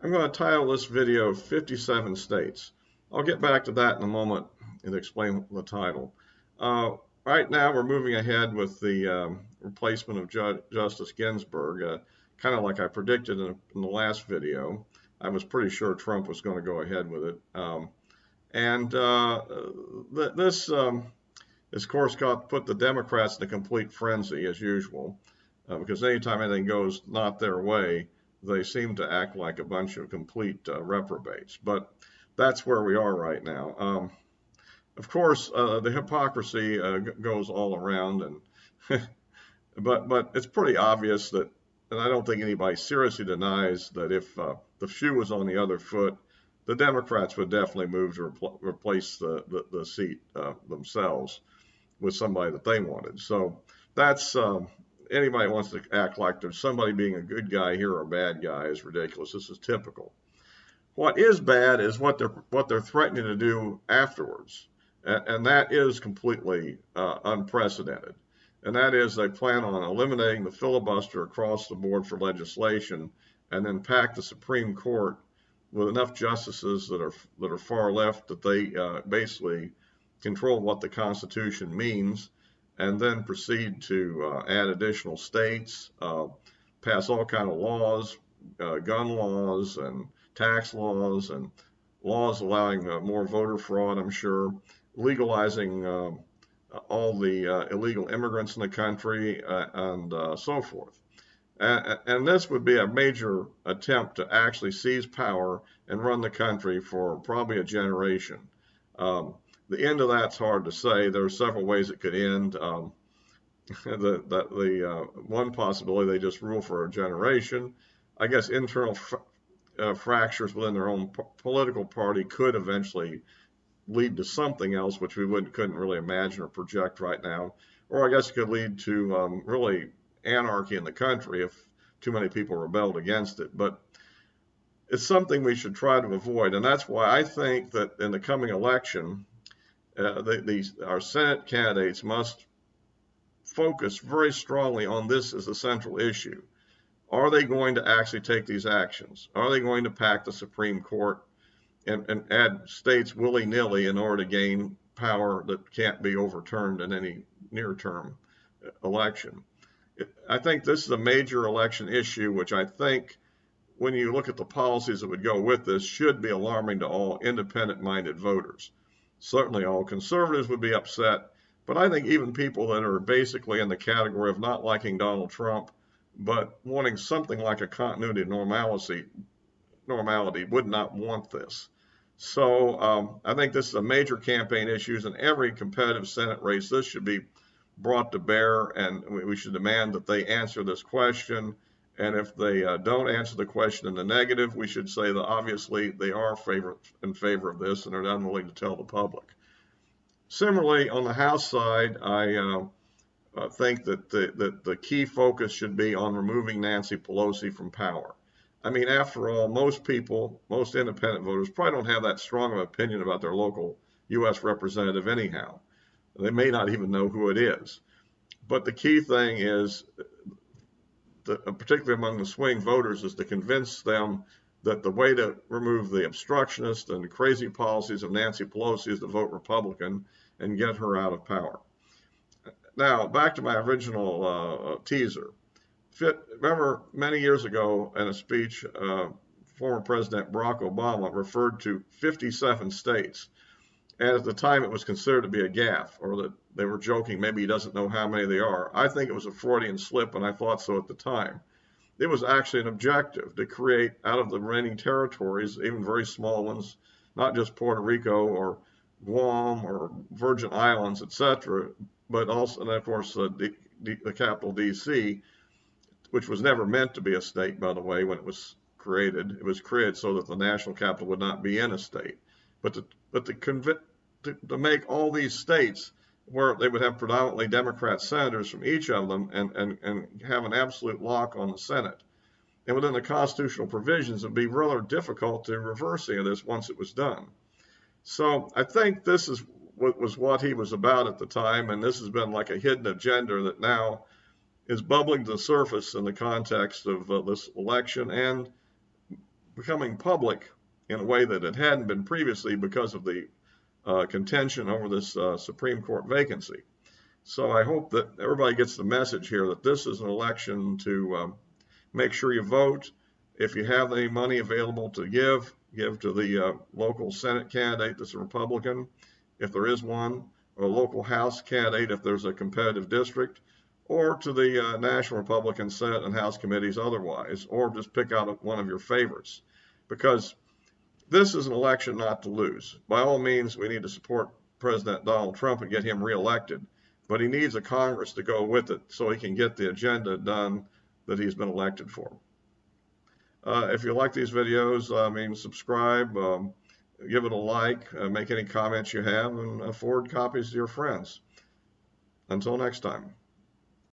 I'm going to title this video 57 States. I'll get back to that in a moment and explain the title. Right now, we're moving ahead with the replacement of Justice Ginsburg, kind of like I predicted in the last video. I was pretty sure Trump was going to go ahead with it. This, of course, put the Democrats in a complete frenzy, as usual, because anytime anything goes not their way, they seem to act like a bunch of complete reprobates. But that's where we are right now. Of course, the hypocrisy goes all around, and but it's pretty obvious that, and I don't think anybody seriously denies that if the shoe was on the other foot, the Democrats would definitely move to replace the seat themselves with somebody that they wanted. So that's anybody wants to act like there's somebody being a good guy here or a bad guy is ridiculous. This is typical. What is bad is what they're threatening to do afterwards, and that is completely unprecedented. And that is they plan on eliminating the filibuster across the board for legislation, and then pack the Supreme Court with enough justices that are far left that they basically control what the Constitution means, and then proceed to add additional states, pass all kind of laws, gun laws and tax laws, and laws allowing more voter fraud, I'm sure, legalizing all the illegal immigrants in the country, and so forth. And this would be a major attempt to actually seize power and run the country for probably a generation. The end of that's hard to say. There are several ways it could end. One possibility, they just rule for a generation. I guess internal fractures within their own political party could eventually lead to something else, which we couldn't really imagine or project right now. Or I guess it could lead to really anarchy in the country if too many people rebelled against it. But it's something we should try to avoid, and that's why I think that in the coming election, our Senate candidates must focus very strongly on this as a central issue. Are they going to actually take these actions? Are they going to pack the Supreme Court and add states willy-nilly in order to gain power that can't be overturned in any near-term election? I think this is a major election issue, which I think, when you look at the policies that would go with this, should be alarming to all independent-minded voters. Certainly all conservatives would be upset, but I think even people that are basically in the category of not liking Donald Trump, but wanting something like a continuity of normality would not want this. So I think this is a major campaign issue, and every competitive Senate race, this should be brought to bear, and we should demand that they answer this question. And if they don't answer the question in the negative, we should say that obviously they are in favor of this and are unwilling to tell the public. Similarly, on the House side, I think that the key focus should be on removing Nancy Pelosi from power. I mean, after all, most people, most independent voters, probably don't have that strong of an opinion about their local U.S. representative anyhow. They may not even know who it is. But the key thing is, particularly among the swing voters, is to convince them that the way to remove the obstructionist and crazy policies of Nancy Pelosi is to vote Republican and get her out of power. Now, back to my original teaser. Remember, many years ago in a speech, former President Barack Obama referred to 57 states. And at the time, it was considered to be a gaffe, or that they were joking, maybe he doesn't know how many they are. I think it was a Freudian slip, and I thought so at the time. It was actually an objective to create, out of the remaining territories, even very small ones, not just Puerto Rico or Guam or Virgin Islands, etc., but also, and of course, the capital, D.C., which was never meant to be a state, by the way, when it was created. It was created so that the national capital would not be in a state. But to make all these states where they would have predominantly Democrat senators from each of them and have an absolute lock on the Senate. And within the constitutional provisions, it would be rather difficult to reverse any of this once it was done. So I think this is what he was about at the time, and this has been like a hidden agenda that now is bubbling to the surface in the context of this election and becoming public in a way that it hadn't been previously because of the contention over this Supreme Court vacancy. So I hope that everybody gets the message here that this is an election to make sure you vote. If you have any money available to give to the local Senate candidate that's a Republican, if there is one, or a local House candidate if there's a competitive district, or to the National Republican Senate and House committees otherwise, or just pick out one of your favorites. Because this is an election not to lose. By all means, we need to support President Donald Trump and get him reelected, but he needs a Congress to go with it so he can get the agenda done that he's been elected for. If you like these videos, subscribe, give it a like, make any comments you have, and forward copies to your friends. Until next time.